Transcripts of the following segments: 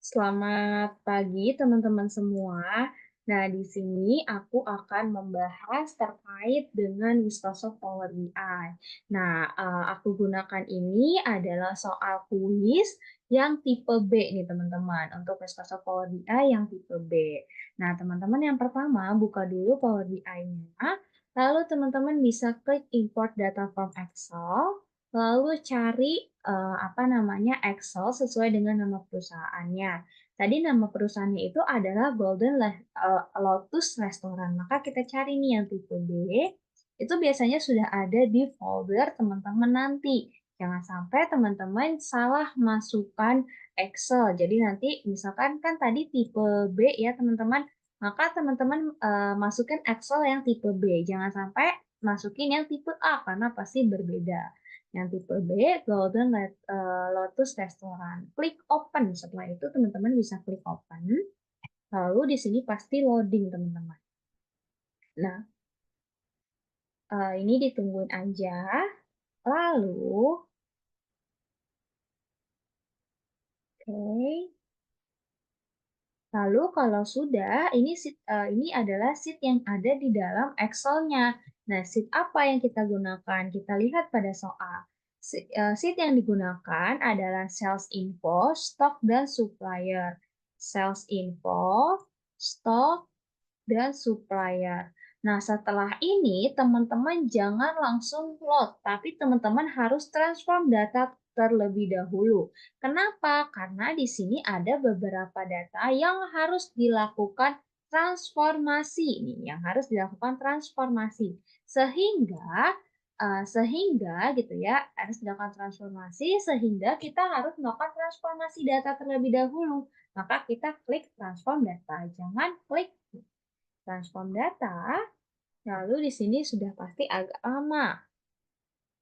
Selamat pagi teman-teman semua. Nah, di sini aku akan membahas terkait dengan Microsoft Power BI. Nah, aku gunakan ini adalah soal kuis yang tipe B nih teman-teman, untuk Microsoft Power BI yang tipe B. Nah, teman-teman yang pertama buka dulu Power BI-nya, lalu teman-teman bisa klik import data from Excel, lalu cari apa namanya Excel sesuai dengan nama perusahaannya. Tadi nama perusahaannya itu adalah Lotus Restaurant. Maka kita cari nih yang tipe B. Itu biasanya sudah ada di folder teman-teman nanti. Jangan sampai teman-teman salah masukkan Excel. Jadi nanti misalkan kan tadi tipe B ya teman-teman, maka teman-teman masukin Excel yang tipe B. Jangan sampai masukin yang tipe A karena pasti berbeda. Yang tipe B, Lotus Restaurant. Klik open. Setelah itu teman-teman bisa klik open. Lalu di sini pasti loading teman-teman. Nah, ini ditungguin aja. Lalu, oke. Lalu kalau sudah, ini adalah sheet yang ada di dalam Excel-nya. Nah, sheet apa yang kita gunakan? Kita lihat pada soal. Sheet yang digunakan adalah sales info, stok, dan supplier. Sales info, stok, dan supplier. Nah, setelah ini teman-teman jangan langsung load, tapi teman-teman harus transform data terlebih dahulu. Kenapa? Karena di sini ada beberapa data yang harus dilakukan transformasi nih, yang harus dilakukan transformasi. Sehingga gitu ya, harus dilakukan transformasi sehingga kita harus melakukan transformasi data terlebih dahulu. Maka kita klik transform data, jangan klik transform data, lalu di sini sudah pasti agak lama.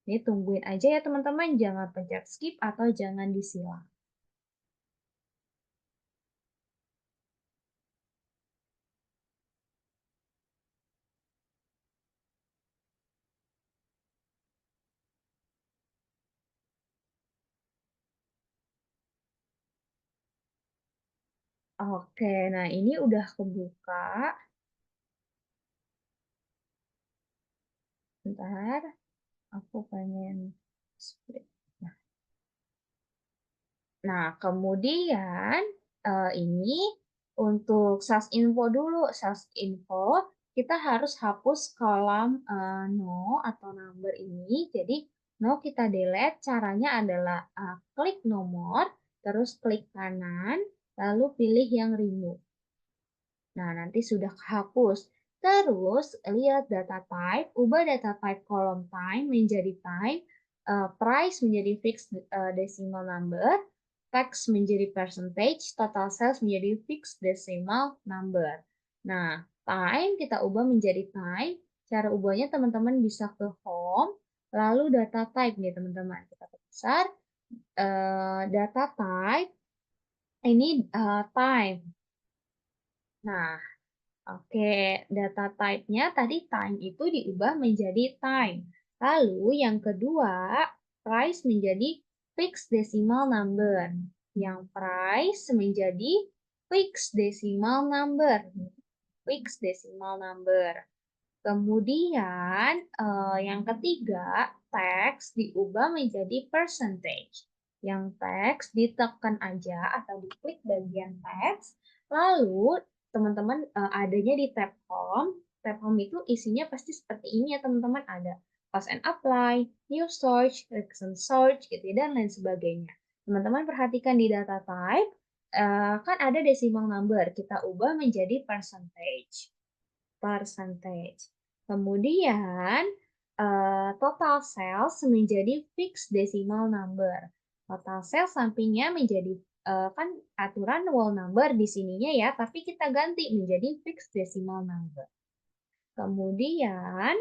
Ini tungguin aja ya teman-teman, jangan pencet skip atau jangan disilang. Oke, nah ini udah kebuka. Bentar, aku pengen split. Nah, kemudian ini untuk sales info dulu. Sales info, kita harus hapus kolom no atau number ini. Jadi, no kita delete. Caranya adalah klik nomor, terus klik kanan, lalu pilih yang remove. Nah, nanti sudah kehapus. Terus, lihat data type, ubah data type kolom time menjadi time, price menjadi fixed decimal number, text menjadi percentage, total sales menjadi fixed decimal number. Nah, time kita ubah menjadi time. Cara ubahnya teman-teman bisa ke home, lalu data type nih teman-teman. Kita besar, data type, ini time. Nah, oke, data type-nya tadi time itu diubah menjadi time. Lalu yang kedua, price menjadi fixed decimal number. Yang price menjadi fixed decimal number. Fixed decimal number. Kemudian yang ketiga, teks diubah menjadi percentage. Yang teks ditekan aja atau diklik bagian teks, lalu teman-teman adanya di tab home. Tab home itu isinya pasti seperti ini ya teman-teman, ada cost and apply, new search, recent search, gitu ya, dan lain sebagainya. Teman-teman perhatikan di data type, kan ada decimal number, kita ubah menjadi percentage. Percentage. Kemudian total sales menjadi fixed decimal number. Total sales sampingnya menjadi kan aturan whole number di sininya ya, tapi kita ganti menjadi fixed decimal number. Kemudian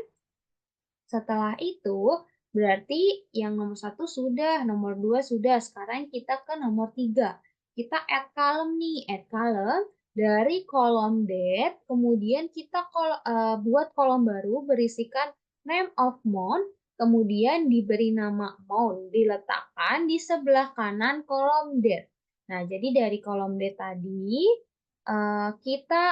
setelah itu berarti yang nomor 1 sudah, nomor 2 sudah. Sekarang kita ke nomor 3. Kita add column nih, add column dari kolom date, kemudian kita buat kolom baru berisikan name of month, kemudian diberi nama amount, diletakkan di sebelah kanan kolom date. Nah, jadi dari kolom D tadi, kita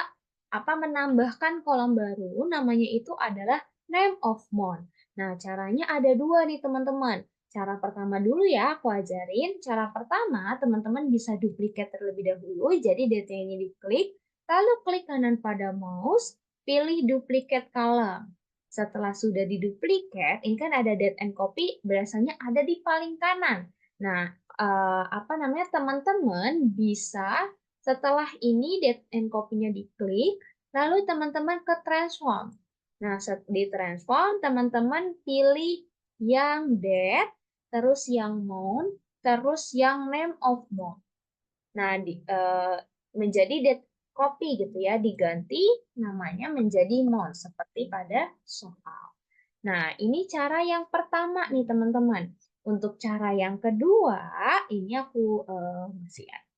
menambahkan kolom baru, namanya itu adalah name of month. Nah, caranya ada dua nih teman-teman. Cara pertama dulu ya, aku ajarin. Cara pertama, teman-teman bisa duplikat terlebih dahulu, jadi data ini diklik, lalu klik kanan pada mouse, pilih duplicate column. Setelah sudah diduplikat, ini kan ada date and copy, biasanya ada di paling kanan. Nah, teman-teman bisa setelah ini date and copy-nya diklik, lalu teman-teman ke transform. Nah, di transform, teman-teman pilih yang date, terus yang month, terus yang name of month. Nah, menjadi date copy gitu ya, diganti namanya menjadi month, seperti pada soal. Nah, ini cara yang pertama nih teman-teman. Untuk cara yang kedua, ini aku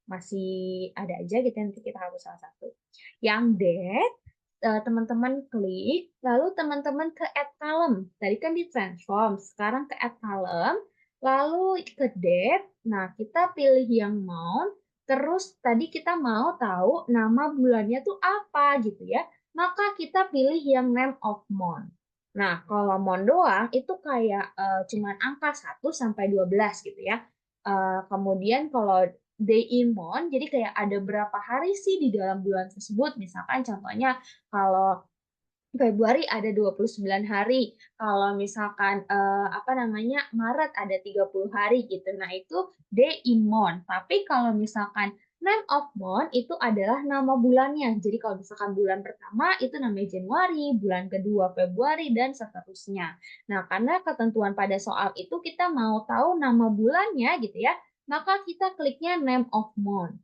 masih ada aja gitu, nanti kita hapus salah satu. Yang date, teman-teman klik, lalu teman-teman ke add column. Tadi kan di transform, sekarang ke add column, lalu ke date. Nah, kita pilih yang month, terus tadi kita mau tahu nama bulannya tuh apa gitu ya. Maka kita pilih yang name of month. Nah, kalau mon doang itu kayak cuman angka 1 sampai 12 gitu ya. Kemudian kalau day in month, jadi kayak ada berapa hari sih di dalam bulan tersebut. Misalkan contohnya kalau Februari ada 29 hari, kalau misalkan Maret ada 30 hari gitu. Nah, itu day in month. Tapi kalau misalkan name of month itu adalah nama bulannya. Jadi kalau misalkan bulan pertama itu namanya Januari, bulan kedua Februari dan seterusnya. Nah, karena ketentuan pada soal itu kita mau tahu nama bulannya gitu ya, maka kita kliknya name of month.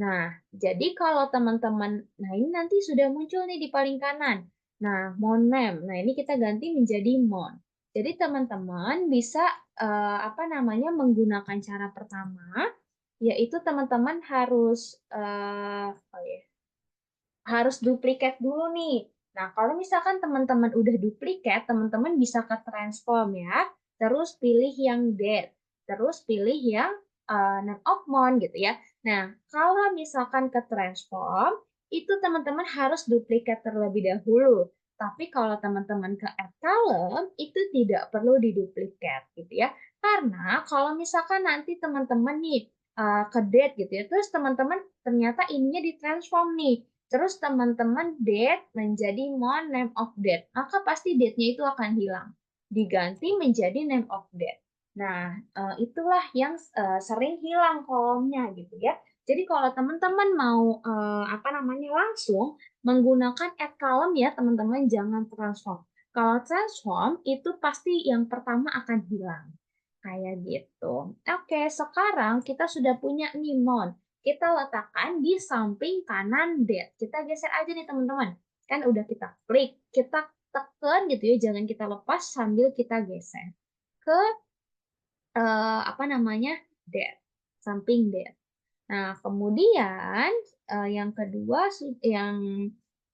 Nah, jadi kalau teman-teman, nah ini nanti sudah muncul nih di paling kanan. Nah, Monem. Nah, ini kita ganti menjadi Mon. Jadi teman-teman bisa menggunakan cara pertama, yaitu teman-teman harus duplikat dulu nih. Nah, kalau misalkan teman-teman udah duplikat, teman-teman bisa ke transform ya. Terus pilih yang date. Terus pilih yang name of month gitu ya. Nah, kalau misalkan ke transform, itu teman-teman harus duplikat terlebih dahulu. Tapi kalau teman-teman ke add column, itu tidak perlu diduplikat gitu ya. Karena kalau misalkan nanti teman-teman nih ke date gitu ya, terus teman-teman ternyata ininya ditransform nih, terus teman-teman date menjadi mon name of date, maka pasti date-nya itu akan hilang. Diganti menjadi name of date. Nah, itulah yang sering hilang kolomnya gitu ya. Jadi kalau teman-teman mau langsung menggunakan add column ya, teman-teman jangan transform. Kalau transform itu pasti yang pertama akan hilang. Kayak gitu. Oke, sekarang kita sudah punya nih mon, kita letakkan di samping kanan date. Kita geser aja nih teman-teman. Kan udah kita klik, kita tekan gitu ya, jangan kita lepas sambil kita geser ke date, samping date. Nah, kemudian yang kedua yang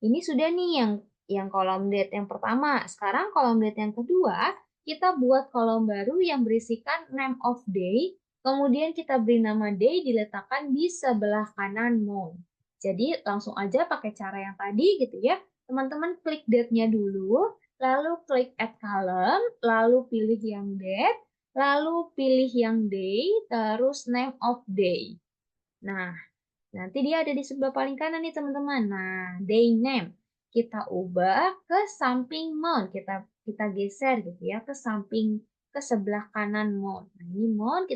ini sudah nih yang kolom date yang pertama. Sekarang kolom date yang kedua, kita buat kolom baru yang berisikan name of day, kemudian kita beri nama day diletakkan di sebelah kanan month. Jadi langsung aja pakai cara yang tadi gitu ya. Teman-teman klik date-nya dulu, lalu klik add column, lalu pilih yang date, lalu pilih yang day, terus name of day. Nah, nanti dia ada di sebelah paling kanan nih teman-teman. Nah, day name kita ubah ke samping month. Kita geser gitu ya ke samping ke sebelah kanan month. Nah, ini month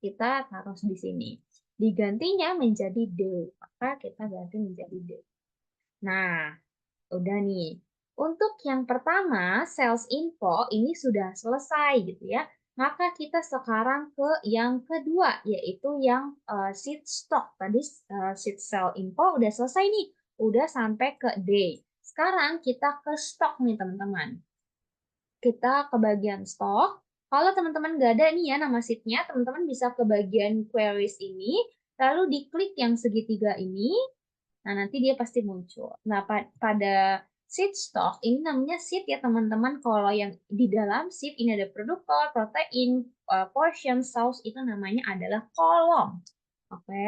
kita taruh di sini. Digantinya menjadi day. Maka kita ganti menjadi day. Nah, udah nih. Untuk yang pertama, sales info ini sudah selesai gitu ya. Maka kita sekarang ke yang kedua, yaitu yang sheet stock. Tadi sheet sell info udah selesai nih. Udah sampai ke day. Sekarang kita ke stock nih teman-teman. Kita ke bagian stock. Kalau teman-teman nggak ada nih ya nama sheet-nya, teman-teman bisa ke bagian queries ini. Lalu diklik yang segitiga ini. Nah, nanti dia pasti muncul. Nah, pada sheet stock, ini namanya sheet ya teman-teman. Kalau yang di dalam sheet ini ada produk, protein, portion, sauce, itu namanya adalah kolom. Oke.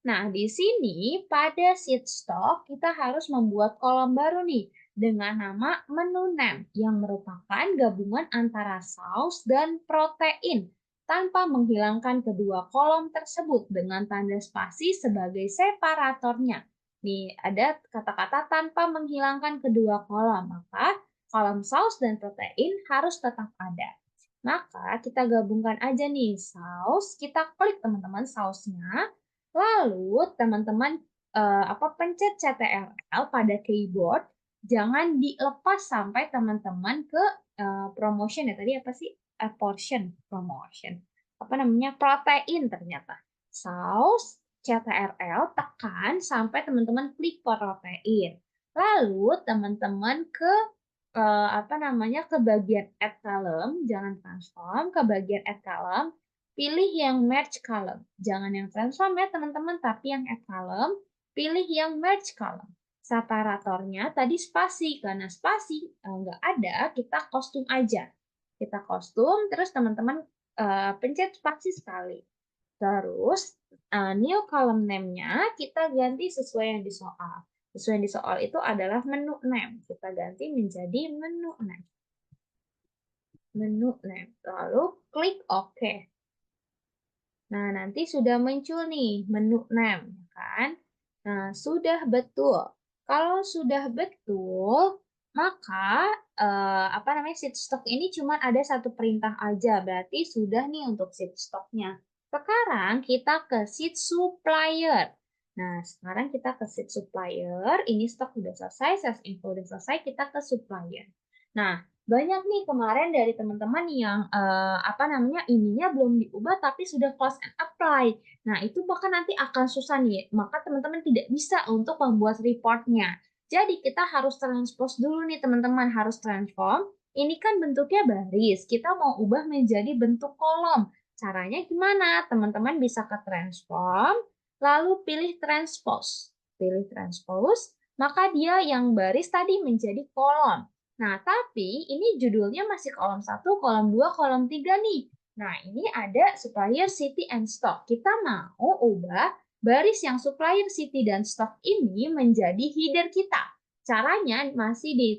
Nah, di sini pada sheet stock kita harus membuat kolom baru nih dengan nama menu name yang merupakan gabungan antara saus dan protein tanpa menghilangkan kedua kolom tersebut dengan tanda spasi sebagai separatornya. Nih, ada kata-kata tanpa menghilangkan kedua kolom, maka kolom saus dan protein harus tetap ada. Maka kita gabungkan aja nih saus, kita klik teman-teman sausnya, lalu teman-teman pencet CTRL pada keyboard, jangan dilepas sampai teman-teman ke promotion ya tadi apa sih? Portion, promotion. Apa namanya? Protein ternyata. Saus, CTRL, tekan sampai teman-teman klik protein. Lalu teman-teman ke ke bagian add column, jangan transform, ke bagian add column, pilih yang merge column. Jangan yang transform ya teman-teman, tapi yang add column, pilih yang merge column. Separatornya tadi spasi, karena spasi nggak ada, kita kostum aja. Kita kostum, terus teman-teman pencet spasi sekali. Terus new column name-nya kita ganti sesuai yang di soal. Sesuai yang di soal itu adalah menu name. Kita ganti menjadi menu name. Menu name. Lalu klik OK. Nah, nanti sudah muncul nih menu name, kan? Nah, sudah betul. Kalau sudah betul, maka sheet stock ini cuma ada satu perintah aja, berarti sudah nih untuk sheet stocknya. Sekarang kita ke sheet supplier. Nah, sekarang kita ke sheet supplier. Ini stok sudah selesai, sales info sudah selesai, kita ke supplier. Nah, banyak nih kemarin dari teman-teman yang ininya belum diubah tapi sudah close and apply. Nah, itu bahkan nanti akan susah nih. Maka teman-teman tidak bisa untuk membuat reportnya. Jadi kita harus transpose dulu nih teman-teman, harus transform. Ini kan bentuknya baris, kita mau ubah menjadi bentuk kolom. Caranya gimana? Teman-teman bisa ke transform, lalu pilih transpose. Pilih transpose, maka dia yang baris tadi menjadi kolom. Nah, tapi ini judulnya masih kolom 1, kolom 2, kolom 3 nih. Nah, ini ada supplier, city, and stock. Kita mau ubah baris yang supplier, city, dan stock ini menjadi header kita. Caranya masih di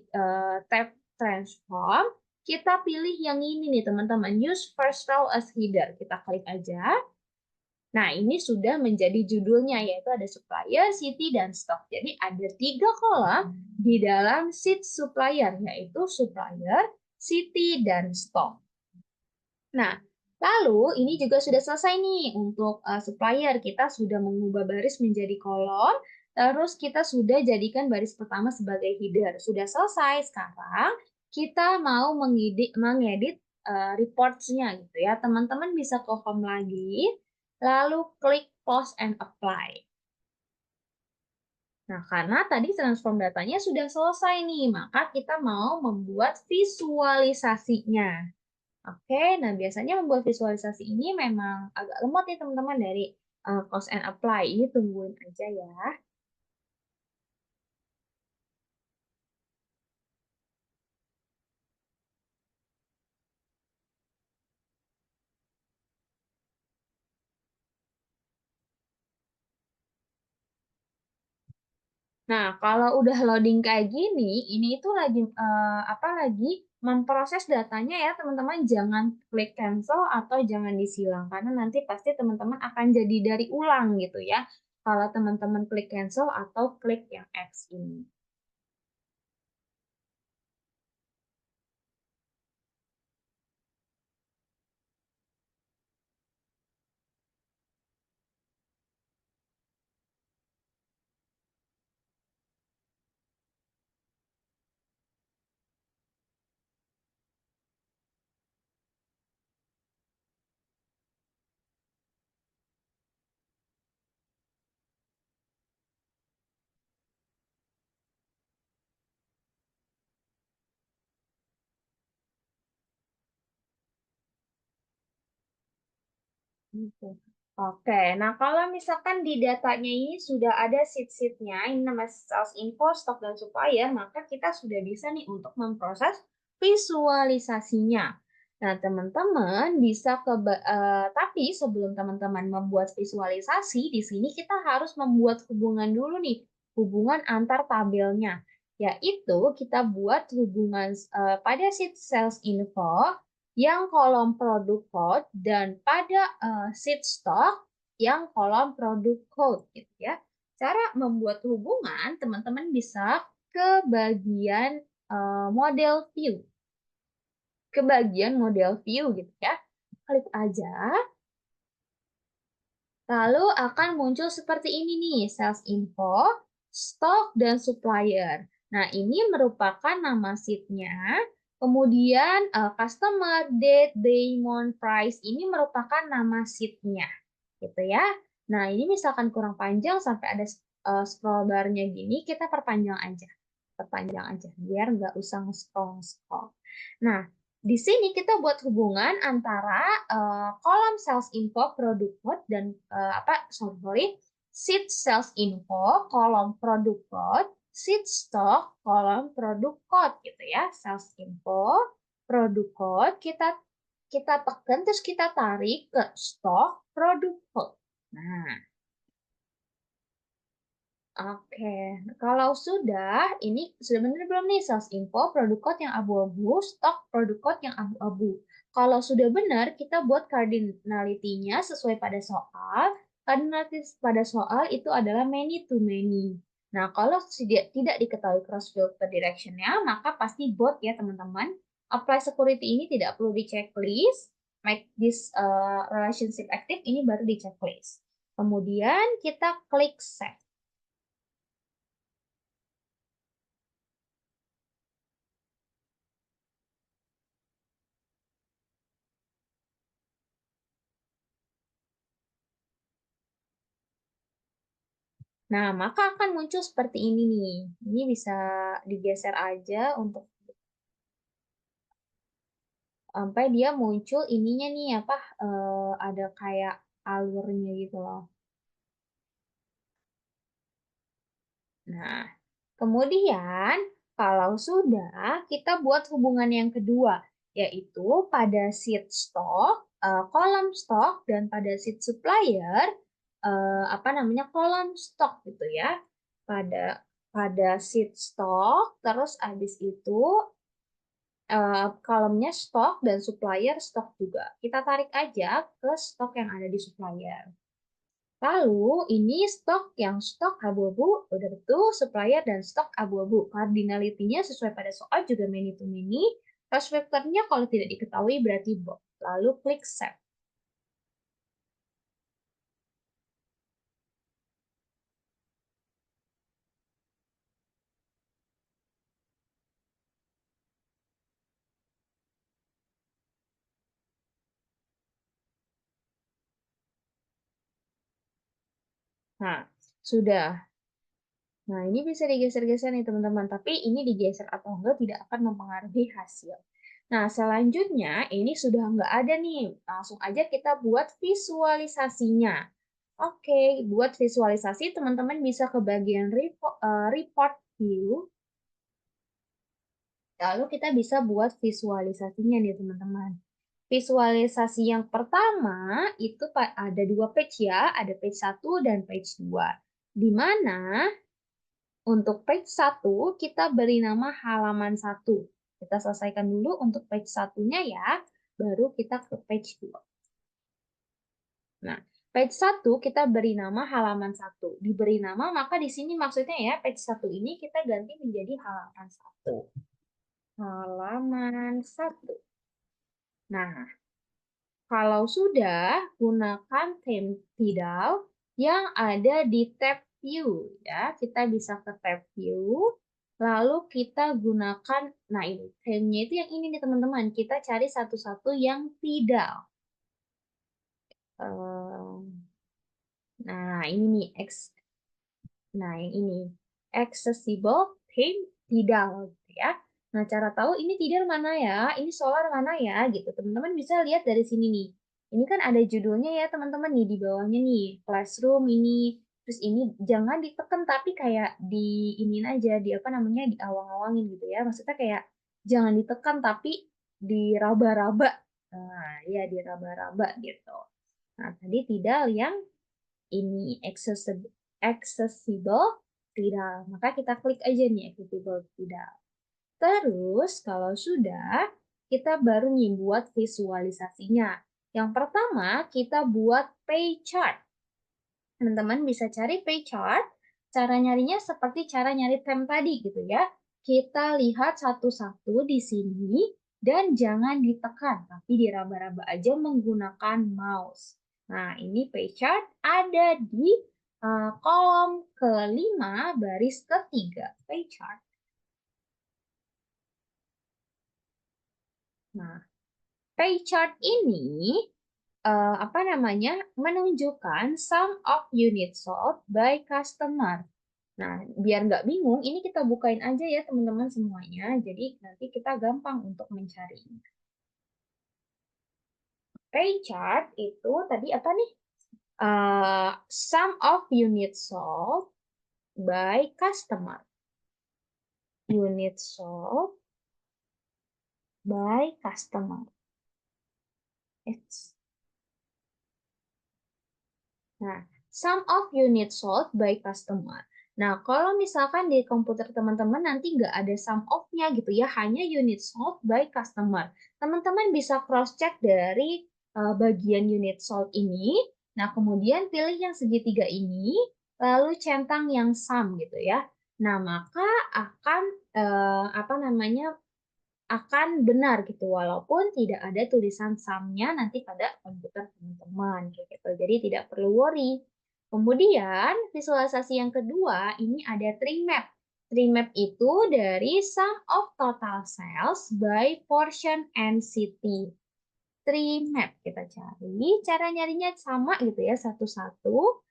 tab transform, kita pilih yang ini nih teman-teman, use first row as header. Kita klik aja. Nah, ini sudah menjadi judulnya, yaitu ada supplier, city, dan stock. Jadi ada 3 kolom di dalam sheet supplier, yaitu supplier, city, dan stock. Nah, lalu ini juga sudah selesai nih untuk supplier. Kita sudah mengubah baris menjadi kolom, terus kita sudah jadikan baris pertama sebagai header. Sudah selesai. Sekarang kita mau mengedit reports-nya gitu ya. Teman-teman bisa ke home lagi, lalu klik post and apply. Nah, karena tadi transform datanya sudah selesai nih, maka kita mau membuat visualisasinya. Oke, nah biasanya membuat visualisasi ini memang agak lemot nih teman-teman dari cost and apply. Ini tungguin aja ya. Nah, kalau udah loading kayak gini, ini itu lagi memproses datanya ya, teman-teman. Jangan klik cancel atau jangan disilang karena nanti pasti teman-teman akan jadi dari ulang gitu ya. Kalau teman-teman klik cancel atau klik yang X ini. Gitu. Oke, nah kalau misalkan di datanya ini sudah ada sheet-sheetnya, ini namanya sales info, stok, dan supplier, maka kita sudah bisa nih untuk memproses visualisasinya. Nah, teman-teman bisa tapi sebelum teman-teman membuat visualisasi, di sini kita harus membuat hubungan dulu nih, hubungan antar tabelnya. Yaitu kita buat hubungan pada sheet sales info yang kolom produk code dan pada sheet stock yang kolom produk code gitu ya. Cara membuat hubungan, teman-teman bisa ke bagian model view ke bagian model view gitu ya. Klik aja, lalu akan muncul seperti ini nih, sales info, stok, dan supplier. Nah, ini merupakan nama sheet-nya, kemudian customer, date, day, month, price, ini merupakan nama sheet-nya, gitu ya. Nah, ini misalkan kurang panjang sampai ada scroll bar-nya gini, kita perpanjang aja, biar nggak usah nge-scroll-scroll. Nah, di sini kita buat hubungan antara kolom sales info produk code dan sheet sales info kolom produk code, sheet stock kolom produk code gitu ya. Sales info produk code kita tekan terus kita tarik ke stok produk code. Nah, oke, kalau ini sudah benar belum nih sales info, produk code yang abu-abu, stok produk code yang abu-abu. Kalau sudah benar, kita buat cardinality-nya sesuai pada soal. Cardinality pada soal itu adalah many to many. Nah, kalau tidak diketahui cross filter direction-nya, maka pasti bot ya teman-teman. Apply security ini tidak perlu di checklist. Make this relationship active ini baru di checklist. Kemudian kita klik save. Nah, maka akan muncul seperti ini nih. Ini bisa digeser aja untuk sampai dia muncul ininya nih ada kayak alurnya gitu loh. Nah, kemudian kalau sudah kita buat hubungan yang kedua, yaitu pada sheet stock, kolom stok dan pada sheet supplier kolom stok gitu ya. Pada pada sheet stock, terus habis itu kolomnya stok dan supplier stok juga. Kita tarik aja ke stok yang ada di supplier. Lalu ini stok abu-abu, udah betul, supplier dan stok abu-abu. Cardinality-nya sesuai pada soal juga many to many. Cross factor-nya kalau tidak diketahui berarti both. Lalu klik save. Nah, sudah. Nah, ini bisa digeser-geser nih teman-teman, tapi ini digeser atau enggak tidak akan mempengaruhi hasil. Nah, selanjutnya ini sudah enggak ada nih, langsung aja kita buat visualisasinya. Oke, buat visualisasi teman-teman bisa ke bagian report view, lalu kita bisa buat visualisasinya nih teman-teman. Visualisasi yang pertama itu ada dua page ya, ada page 1 dan page 2. Di mana untuk page 1 kita beri nama halaman 1. Kita selesaikan dulu untuk page 1-nya ya, baru kita ke page 2. Nah, page 1 kita beri nama halaman 1. Diberi nama maka di sini maksudnya ya page 1 ini kita ganti menjadi halaman 1. Halaman 1. Nah, kalau sudah, gunakan template yang ada di tab view ya. Kita bisa ke tab view, lalu kita gunakan, nah ini theme-nya itu yang ini nih teman-teman. Kita cari satu-satu yang tidak. Nah ini nih, yang ini accessible theme tidak gitu ya. Nah, cara tahu ini tidak mana ya, ini solar mana ya gitu. Teman-teman bisa lihat dari sini nih. Ini kan ada judulnya ya teman-teman nih di bawahnya nih, classroom ini. Terus ini jangan ditekan tapi kayak di ini aja, di diawang-awangin gitu ya. Maksudnya kayak jangan ditekan tapi diraba-raba Nah, ya diraba-raba gitu. Nah, tadi tidak yang ini accessible tidak. Maka kita klik aja nih accessible tidak. Terus kalau sudah, kita baru nih buat visualisasinya. Yang pertama, kita buat pie chart. Teman-teman bisa cari pie chart. Cara nyarinya seperti cara nyari tem tadi gitu ya. Kita lihat satu-satu di sini dan jangan ditekan, tapi diraba-raba aja menggunakan mouse. Nah, ini pie chart ada di kolom kelima baris ketiga pie chart. Nah, pie chart ini apa namanya menunjukkan sum of unit sold by customer. Nah, biar nggak bingung, ini kita bukain aja ya teman-teman semuanya. Jadi nanti kita gampang untuk mencari. Pie chart itu tadi apa nih? Sum of unit sold by customer. Unit sold by customer. It's Nah, sum of unit sold by customer. Nah, kalau misalkan di komputer teman-teman nanti nggak ada sum of-nya gitu ya, hanya unit sold by customer. Teman-teman bisa cross-check dari bagian unit sold ini. Nah, kemudian pilih yang segitiga ini, lalu centang yang sum gitu ya. Nah, maka akan apa namanya akan benar gitu walaupun tidak ada tulisan sumnya nanti pada komputer teman-teman kayak gitu. Jadi tidak perlu worry. Kemudian visualisasi yang kedua ini ada tree map. Tree map itu dari sum of total sales by portion and city. Tree map kita cari, cara nyarinya sama gitu ya satu-satu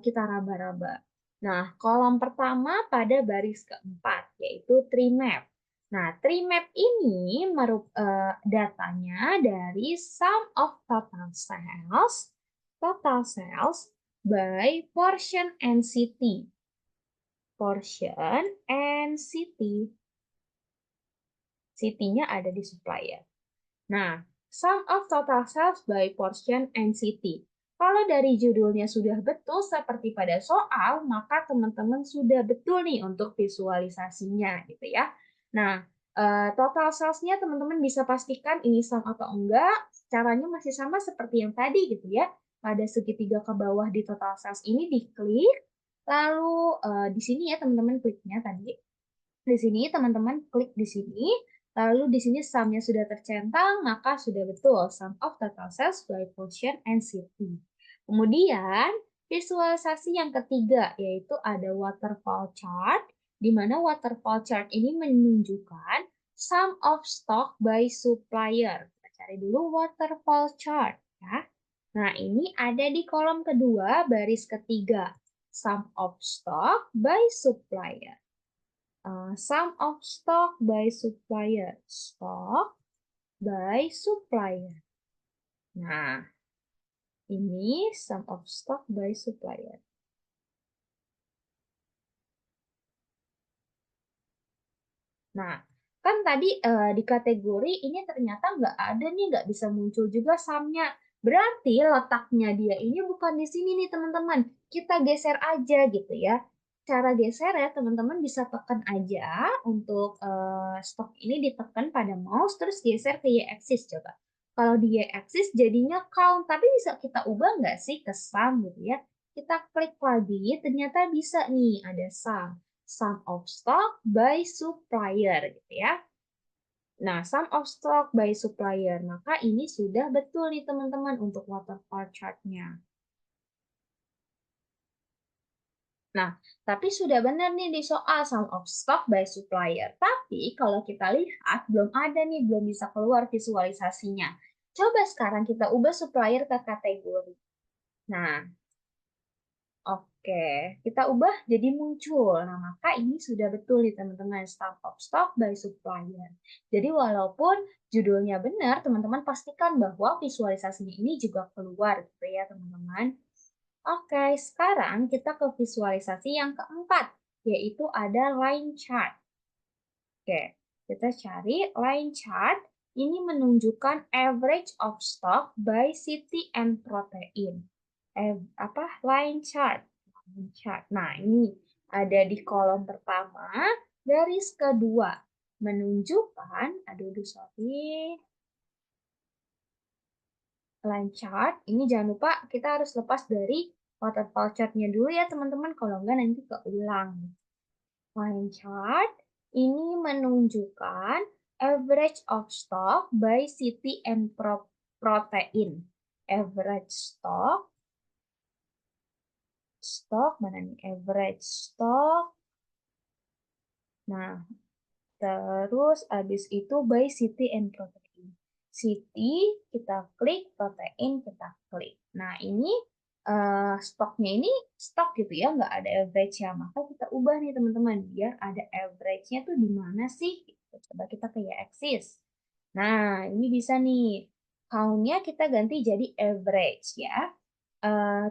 kita raba-raba. Nah, kolom pertama pada baris keempat yaitu tree map. Nah, tree map ini datanya dari sum of total sales by portion and city. Portion and city. City-nya ada di supplier. Nah, sum of total sales by portion and city. Kalau dari judulnya sudah betul seperti pada soal, maka teman-teman sudah betul nih untuk visualisasinya gitu ya. Nah, total sales-nya teman-teman bisa pastikan ini sum atau enggak. Caranya masih sama seperti yang tadi gitu ya. Pada segitiga ke bawah di total sales ini diklik, lalu di sini ya teman-teman kliknya tadi. Di sini teman-teman klik di sini, lalu di sini sum-nya sudah tercentang, maka sudah betul sum of total sales by portion and city. Kemudian visualisasi yang ketiga yaitu ada waterfall chart, di mana waterfall chart ini menunjukkan sum of stock by supplier. Kita cari dulu waterfall chart ya. Nah, ini ada di kolom kedua baris ketiga, sum of stock by supplier. Sum of stock by supplier. Stock by supplier. Nah, ini sum of stock by supplier. Nah, kan tadi di kategori ini ternyata nggak ada nih, nggak bisa muncul juga sumnya. Berarti letaknya dia ini bukan di sini nih teman-teman. Kita geser aja gitu ya. Cara geser ya teman-teman bisa tekan aja untuk stok ini ditekan pada mouse terus geser ke Y-axis coba. Kalau di Y-axis jadinya count, tapi bisa kita ubah nggak sih ke sum gitu ya. Kita klik lagi, ternyata bisa nih ada sum. Sum of stock by supplier gitu ya. Nah, sum of stock by supplier. Maka ini sudah betul nih teman-teman untuk waterfall chart-nya. Nah, tapi sudah benar nih di soal sum of stock by supplier. Tapi kalau kita lihat belum ada nih, belum bisa keluar visualisasinya. Coba sekarang kita ubah supplier ke kategori. Nah, oke, kita ubah jadi muncul. Nah, maka ini sudah betul nih teman-teman, sum of stock by supplier. Jadi walaupun judulnya benar, teman-teman pastikan bahwa visualisasinya ini juga keluar gitu ya teman-teman. Oke, sekarang kita ke visualisasi yang keempat, yaitu ada line chart. Oke, kita cari line chart. ini menunjukkan average of stock by city and protein. Line chart. Line chart. Nah, ini ada di kolom pertama, garis kedua menunjukkan, sorry, line chart. Ini jangan lupa kita harus lepas dari waterfall chart-nya dulu ya teman-teman, kalau enggak nanti keulang. Line chart ini menunjukkan average of stock by city and protein. Average stock mana nih? Average stock. Nah, terus habis itu by city and protein. City kita klik, protein kita klik. Nah, ini stoknya ini stok gitu ya, nggak ada average-nya. Maka kita ubah nih teman-teman, biar ada average-nya tuh di mana sih? Coba kita ke y-axis. Nah, ini bisa nih. Count-nya kita ganti jadi average ya.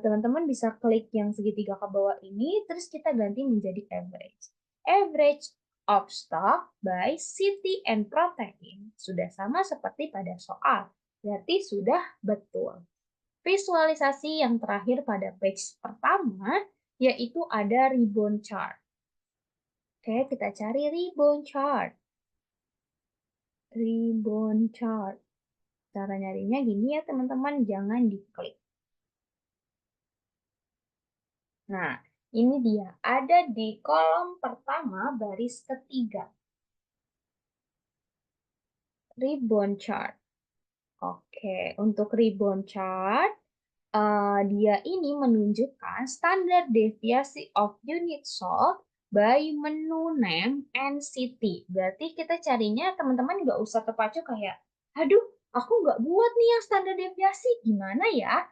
Teman-teman bisa klik yang segitiga ke bawah ini, terus kita ganti menjadi average. Average of stock by city and protein. Sudah sama seperti pada soal. Berarti sudah betul. Visualisasi yang terakhir pada page pertama, yaitu ada ribbon chart. Oke, kita cari ribbon chart. Ribbon chart. Cara nyarinya gini ya teman-teman, jangan diklik. Nah, ini dia, ada di kolom pertama baris ketiga. Ribbon chart. Oke, untuk ribbon chart, dia ini menunjukkan standar deviasi of unit sold by menu name and city. Berarti kita carinya teman-teman nggak usah terpacu kayak, aduh, aku nggak buat nih yang standar deviasi, gimana ya?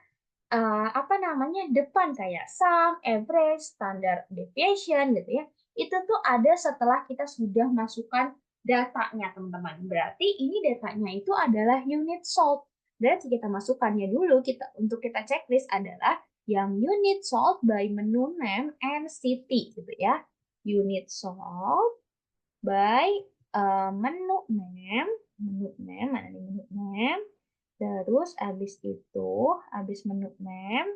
Depan kayak sum, average, standard deviation gitu ya. Itu tuh ada setelah kita sudah masukkan datanya, teman-teman. Berarti ini datanya itu adalah unit sold. Berarti kita masukkannya dulu untuk kita checklist adalah yang unit sold by menu name and city gitu ya. Unit sold by menu name, mana nih menu name? Terus habis menu name,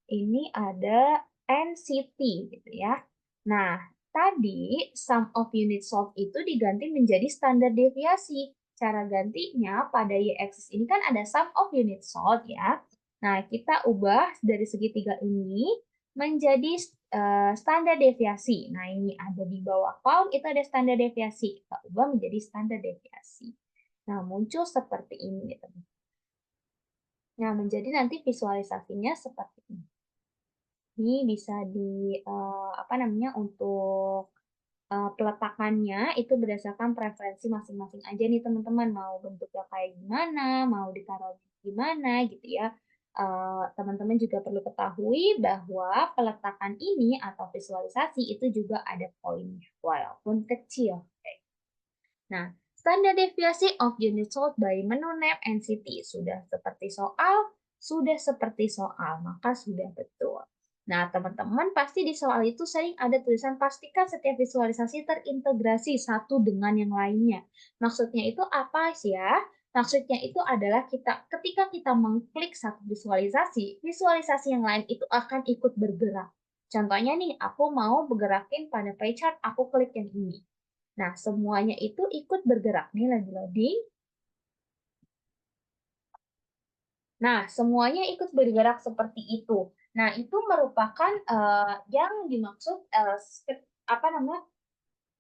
ini ada NCT gitu ya. Nah, tadi sum of unit sold itu diganti menjadi standar deviasi. Cara gantinya pada y-axis ini kan ada sum of unit sold ya. Nah, kita ubah dari segitiga ini menjadi standar deviasi. Nah, ini ada di bawah count, itu ada standar deviasi. Kita ubah menjadi standar deviasi. Nah, muncul seperti ini, teman-teman. Nah, menjadi nanti visualisasinya seperti ini. Ini bisa untuk peletakannya itu berdasarkan preferensi masing-masing aja nih teman-teman, mau bentuknya kayak gimana, mau ditaruh gimana gitu ya. Teman-teman juga perlu ketahui bahwa peletakan ini atau visualisasi itu juga ada poinnya, walaupun kecil. Nah, standar deviasi of unit sold by menu name NCT sudah seperti soal, maka sudah betul. Nah, teman-teman pasti di soal itu sering ada tulisan pastikan setiap visualisasi terintegrasi satu dengan yang lainnya. Maksudnya itu apa sih ya? Maksudnya itu adalah ketika kita mengklik satu visualisasi, visualisasi yang lain itu akan ikut bergerak. Contohnya nih, aku mau bergerakin pada pie chart, aku klik yang ini. Nah, semuanya itu ikut bergerak. Nih lagi loading. Nah, semuanya ikut bergerak seperti itu. Nah, itu merupakan yang dimaksud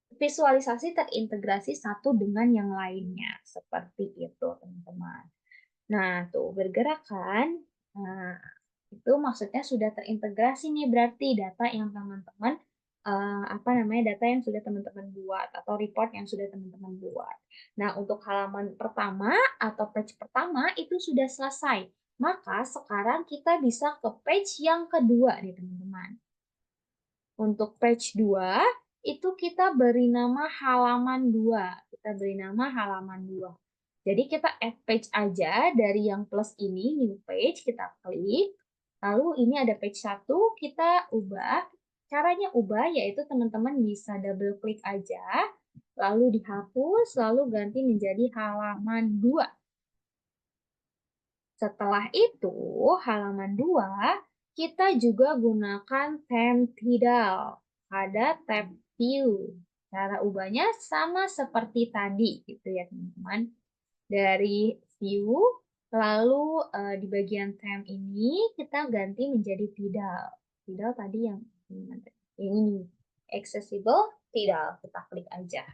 visualisasi terintegrasi satu dengan yang lainnya. Seperti itu, teman-teman. Nah, tuh bergerak kan? Nah, itu maksudnya sudah terintegrasi nih berarti data yang teman-teman data yang sudah teman-teman buat atau report yang sudah teman-teman buat. Nah, untuk halaman pertama atau page pertama itu sudah selesai. Maka sekarang kita bisa ke page yang kedua nih, teman-teman. Untuk page 2 itu kita beri nama halaman 2. Kita beri nama halaman 2. Jadi kita add page aja dari yang plus ini, new page, kita klik. Lalu ini ada page 1, kita ubah. Caranya ubah yaitu teman-teman bisa double klik aja. lalu dihapus, lalu ganti menjadi halaman 2. Setelah itu, halaman 2, kita juga gunakan temtidal pada tab view. Cara ubahnya sama seperti tadi, gitu ya teman-teman. Dari view, lalu di bagian temp ini kita ganti menjadi tidal. Tidal tadi yang ini, accessible tidal, kita klik aja.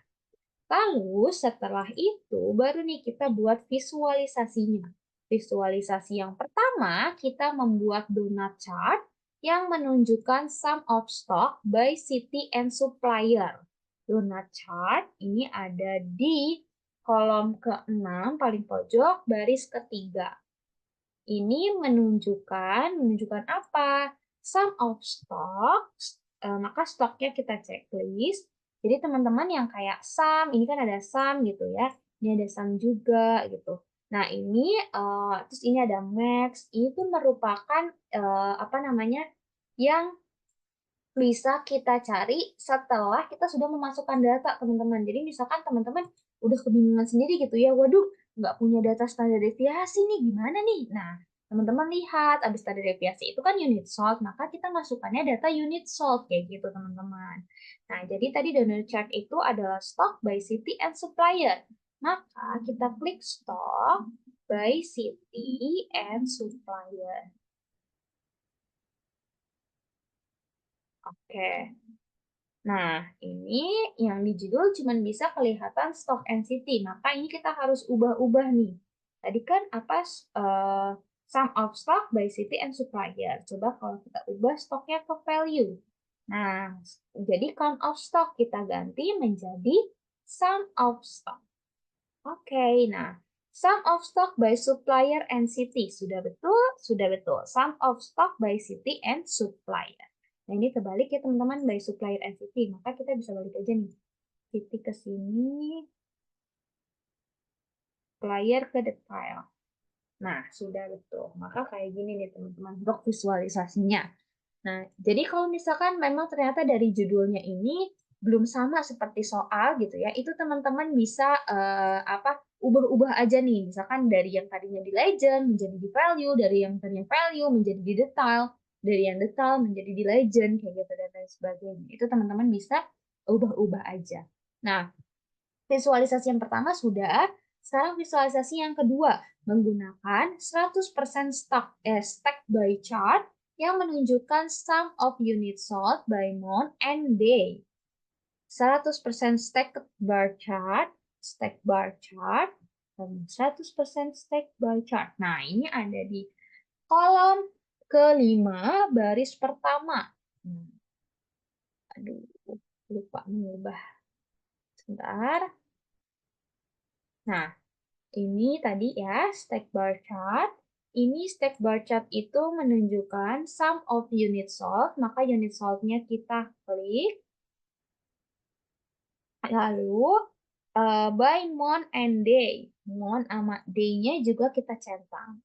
Lalu setelah itu baru nih kita buat visualisasinya. Visualisasi yang pertama kita membuat donut chart yang menunjukkan sum of stock by city and supplier. Donut chart ini ada di kolom ke-6 paling pojok baris ketiga. Ini menunjukkan apa? Sum of stock, maka stoknya kita checklist. Jadi teman-teman yang kayak sum, ini kan ada sum gitu ya. Ini ada sum juga gitu. Nah ini, terus ini ada max. Ini tuh merupakan apa namanya? Yang bisa kita cari setelah kita sudah memasukkan data, teman-teman. Jadi misalkan teman-teman udah kebingungan sendiri gitu ya, waduh, nggak punya data standar deviasi nih, gimana nih? Nah, teman-teman lihat, abis standar deviasi itu kan unit salt, maka kita masukkannya data unit salt, kayak gitu, teman-teman. Nah, jadi tadi donor chart itu adalah stock by city and supplier. Maka kita klik stock by city and supplier. Oke. Nah, ini yang di judul cuma bisa kelihatan stock and city, maka ini kita harus ubah-ubah nih. Tadi kan apa sum of stock by city and supplier. Coba kalau kita ubah stoknya ke value. Nah, jadi count of stock kita ganti menjadi sum of stock. Oke, nah sum of stock by supplier and city. Sudah betul? Sudah betul. Sum of stock by city and supplier. Nah, ini terbalik ya teman-teman, by supplier and city. Maka kita bisa balik aja nih. City ke sini, supplier ke detail. Nah, sudah betul. Maka kayak gini nih teman-teman, untuk visualisasinya. Nah, jadi kalau misalkan memang ternyata dari judulnya ini belum sama seperti soal gitu ya, itu teman-teman bisa apa ubah-ubah aja nih. Misalkan dari yang tadinya di legend menjadi di value, dari yang tadinya value menjadi di detail, dari yang detail menjadi di legend kayak gitu dan lain sebagainya. Itu teman-teman bisa ubah-ubah aja. Nah, visualisasi yang pertama sudah, sekarang visualisasi yang kedua menggunakan 100% stack by chart yang menunjukkan sum of unit sold by month and day. 100% stack bar chart, dan 100% stack bar chart. Nah, ini ada di kolom kelima baris pertama. Aduh, lupa mengubah. Sebentar. Nah, ini tadi ya, stack bar chart. Ini stack bar chart itu menunjukkan sum of unit sold, maka unit sold-nya kita klik. Lalu, by month and day. Month sama day-nya juga kita centang.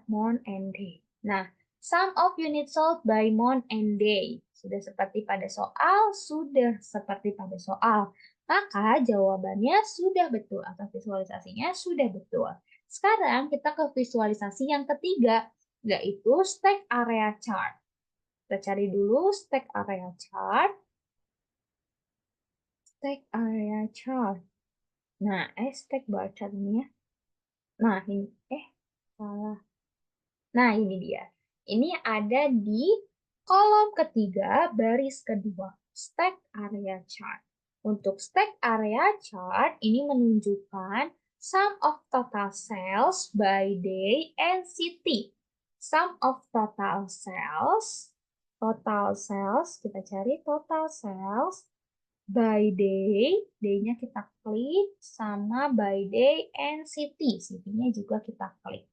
Month and day. Nah, sum of unit sold by month and day. Sudah seperti pada soal, sudah seperti pada soal. Maka jawabannya sudah betul atau visualisasinya sudah betul. Sekarang kita ke visualisasi yang ketiga, yaitu stack area chart. Kita cari dulu stack area chart. Stack area chart. Nah, stack bar chart ini ya. Nah, ini, salah. Nah, ini dia. Ini ada di kolom ketiga, baris kedua, stack area chart. Untuk stack area chart, ini menunjukkan sum of total sales by day and city. Sum of total sales, kita cari total sales by day, day-nya kita klik, sama by day and city, city-nya juga kita klik.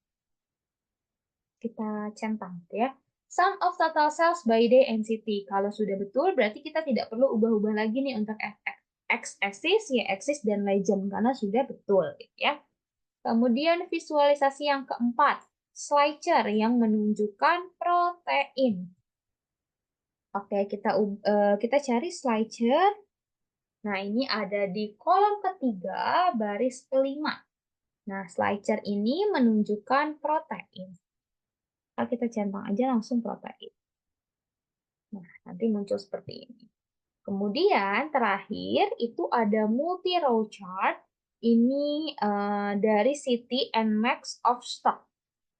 Kita centang ya. Sum of total sales by day and city. Kalau sudah betul, berarti kita tidak perlu ubah-ubah lagi nih untuk x-axis, y-axis, dan legend, karena sudah betul. Ya. Kemudian visualisasi yang keempat, slicer yang menunjukkan protein. Oke, kita cari slicer Nah, ini ada di kolom ketiga, baris kelima. Nah, slicer ini menunjukkan protein. Kalau kita centang aja langsung protein. Nah, nanti muncul seperti ini. Kemudian terakhir itu ada multi-row chart. Ini dari City and Max of Stock.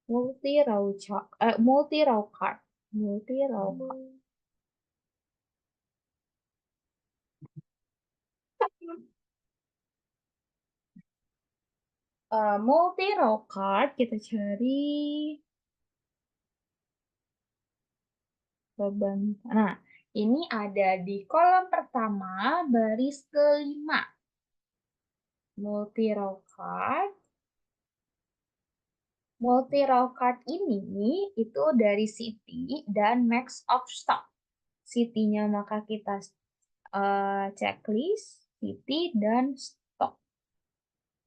Multi-row chart, multi-row card. Multi-row card. Multi-row card kita cari beban. Nah, ini ada di kolom pertama baris kelima. Multi-row card. Multi-row card ini itu dari City dan Max of Stock. City-nya maka kita checklist, City, dan Stock.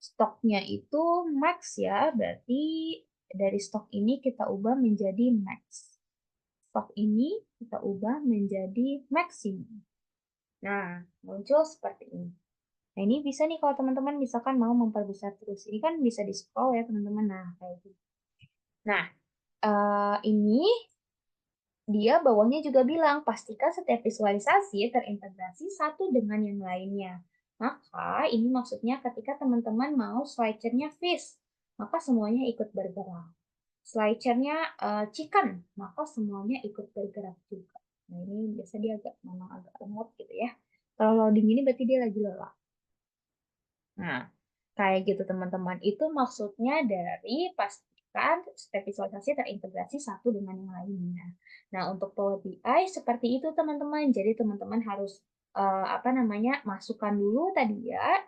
Stoknya itu Max ya, berarti dari stok ini kita ubah menjadi Max. Stok ini kita ubah menjadi Maximum. Nah, muncul seperti ini. Nah, ini bisa nih kalau teman-teman misalkan mau memperbesar terus. Ini kan bisa di-scroll ya, teman-teman. Nah, kayak gitu. Nah, ini dia bawahnya juga bilang, pastikan setiap visualisasi terintegrasi satu dengan yang lainnya. Maka ini maksudnya ketika teman-teman mau slicernya fish, maka semuanya ikut bergerak. Slicernya chicken, maka semuanya ikut bergerak juga. Nah, ini biasa dia memang agak lemot gitu ya. Kalau loading ini berarti dia lagi lelah. Nah, kayak gitu teman-teman. Itu maksudnya dari pastikan step visualisasi terintegrasi satu dengan yang lainnya. Nah, untuk Power BI seperti itu teman-teman. Jadi teman-teman harus apa namanya masukkan dulu tadi ya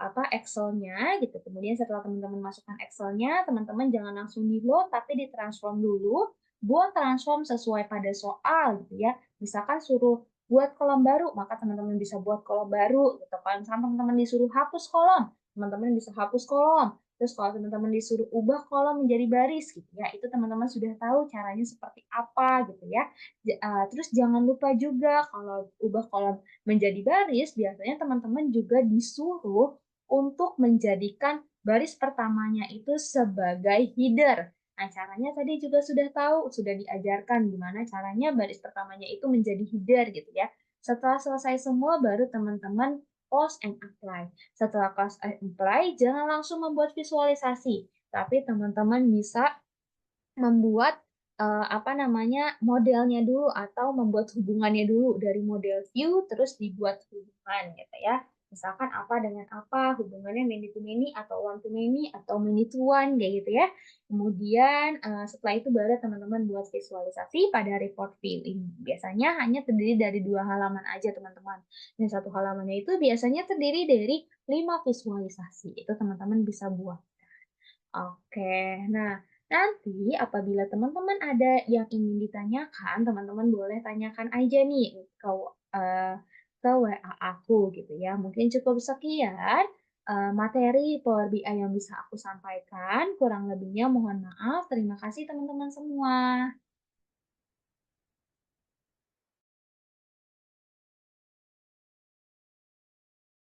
apa Excel-nya gitu. Kemudian setelah teman-teman masukkan Excel-nya, teman-teman jangan langsung di-load tapi ditransform dulu. Buat transform sesuai pada soal gitu ya. Misalkan suruh buat kolom baru, maka teman-teman bisa buat kolom baru gitu. Kalau misalkan teman-teman disuruh hapus kolom, teman-teman bisa hapus kolom. Terus kalau teman-teman disuruh ubah kolom menjadi baris gitu ya, itu teman-teman sudah tahu caranya seperti apa gitu ya. Terus jangan lupa juga kalau ubah kolom menjadi baris, biasanya teman-teman juga disuruh untuk menjadikan baris pertamanya itu sebagai header. Nah, caranya tadi juga sudah tahu, sudah diajarkan gimana caranya baris pertamanya itu menjadi header gitu ya. Setelah selesai semua, baru teman-teman post and apply. Setelah post and apply, jangan langsung membuat visualisasi, tapi teman-teman bisa membuat apa namanya modelnya dulu atau membuat hubungannya dulu dari model view terus dibuat hubungan gitu ya. Misalkan apa dengan apa, hubungannya many to many atau one to many atau many to one kayak gitu ya. Kemudian setelah itu baru teman-teman buat visualisasi pada report view ini. Biasanya hanya terdiri dari 2 halaman aja teman-teman. Dan satu halamannya itu biasanya terdiri dari 5 visualisasi. Itu teman-teman bisa buat. Oke, nah nanti apabila teman-teman ada yang ingin ditanyakan, teman-teman boleh tanyakan aja nih eee, ke WA aku gitu ya. Mungkin cukup sekian, materi Power BI yang bisa aku sampaikan, kurang lebihnya mohon maaf. Terima kasih teman-teman semua.